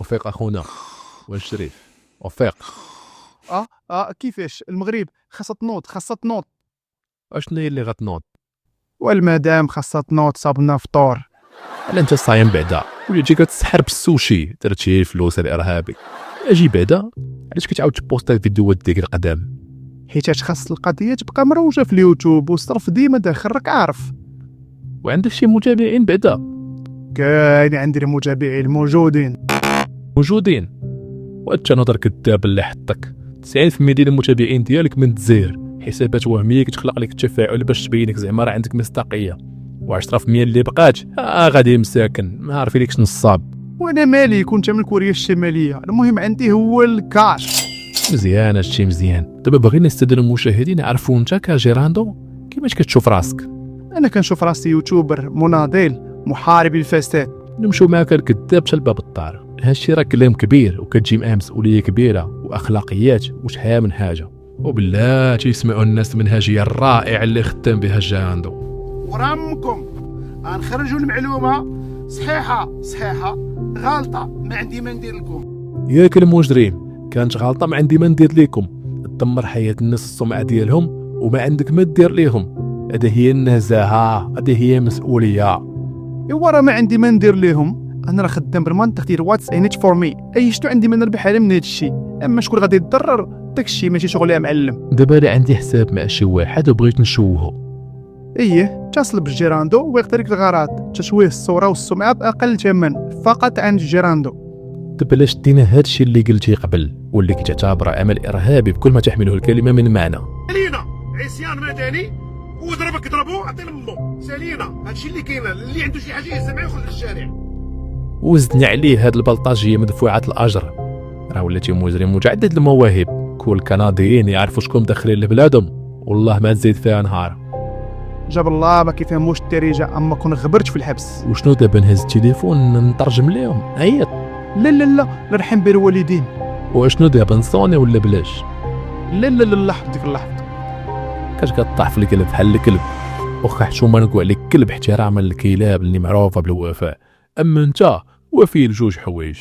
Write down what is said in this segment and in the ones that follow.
وفيق اخونا والشريف وفيق. كيفاش المغرب خاصها تنوض. اشنو هي اللي غتنوض؟ والمدام خاصها تنوض صابنا فطور. على انت صايم بعدا ولا تجي كتسحر بالسوشي درتي الفلوس الارهابي؟ اجي بعدا علاش كتعاود تبوستا الفيديوهات ديالك القدام؟ حيت خاص القضيه تبقى مروجه في اليوتيوب والصرف ديما داخل راك عارف. وعندك شي متابعين بعدا؟ كاين عندي المتابعين موجودين. وانت نظر كذاب اللي حطك 90% ديال المتابعين ديالك من الجزائر، حسابات وهميه كتخلق لك التفاعل باش تبينك زعما راه عندك مصداقيه، و10% اللي بقات غادي مساكن ما عارف ليكش نصاب. وانا مالي كنت من كوريا الشماليه، المهم عندي هو الكاش. مزيان هادشي مزيان. دابا باغيين نستدل المشاهدين يعرفوا انت كجيراندو كيفاش كتشوف راسك. انا كنشوف راسي يوتيوبر مناضل محارب الفساد. نمشيو معاك الكذاب حتى لباب الدار. هادشي راه كلام كبير وكتجي معاه مسؤوليه كبيره واخلاقيات وشحال من حاجه، وبالله تيسمعوا الناس المنهجيه الرائعه اللي خدام بها الجيراندو. ورامكم غنخرجوا المعلومه صحيحه غلطه ما عندي ما ندير لكم. ياك المجرم كانت غلطه ما عندي ما ندير لكم. تدمر حياه الناس السمعه ديالهم وما عندك ما دير ليهم. هذه هي النزاهه، هذه هي مسؤوليه. ايوا راه ما عندي ما ندير ليهم. انا راه خدام بالمنطق ديال واتس ان اتش فور مي. اي شتو عندي ما نربح على من هذا الشيء، اما شكون غادي يتضرر داكشي ماشي شغل يا معلم. دابا انا عندي حساب مع شي واحد وبغيت نشوهه. اتصل بالجيراندو ويقدر لك الغرض تشويه الصوره والسمعه باقل ثمن فقط عند الجيراندو. دابا علاش دينا هادشي اللي قلتي قبل واللي كتعتبره عمل ارهابي بكل ما تحمله الكلمه من معنى؟ سالينا عصيان مدني وضربك ضربو عطي لمو. سالينا هادشي اللي كاين، اللي عنده شي حاجه يهز معاه يخرج للشارع. وزدنا عليه هاد البلطاجيه مدفوعه الاجر. راه ولاتي مجرم متعدد المواهب. كل الكنديين يعرفوا شكون داخلين لبلادهم، والله ما تزيد فيها نهار. جاب الله ما كيفهموش الدارجه، اما كون غبرت في الحبس. وشنو دابا نهز التليفون نترجم ليهم؟ عيط. لا نرحم بالوالدين. واشنو دابا نصوني ولا بلاش؟ لا حفظك الله يحفظك. كتطيح في الكلب بحال الكلب. واخا حشومه نقول عليك كلب احتراما للكلاب اللي معروفه بالوفاء، اما انت وفي لجوج حوايج.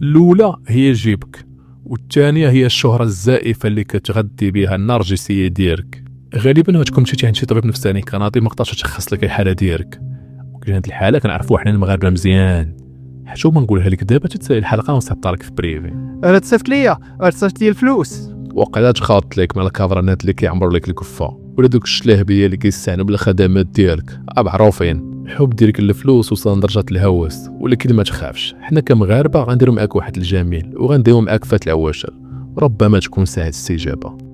الاولى هي جيبك، والثانيه هي الشهره الزائفه اللي كتغذي بها النرجسيه ديالك. غالبا تكون مشيتي عند شي طبيب نفساني كناضي ما قدرش يشخص لك الحاله ديالك. وكاين هاد الحاله كنعرفوها حنا المغاربه مزيان. حشومه نقولها لك دابا تتسالي الحلقه ونصيفطها لك في بريفي. انا تصيفط ليا تصيفط الفلوس. وقيلا تخاط لك مال الكافرانات اللي كيعمروا لك الكفه ولا دوك الشلاهبيه اللي كيستعنوا بالخدمات ديالك معروفين. الحب ديالك الفلوس وصل لدرجه الهوس، ولكن ما تخافش حنا كمغاربه غنديروا معاك واحد الجميل وغنديروا معاك فات العواشر، ربما تكون ساعه استجابه.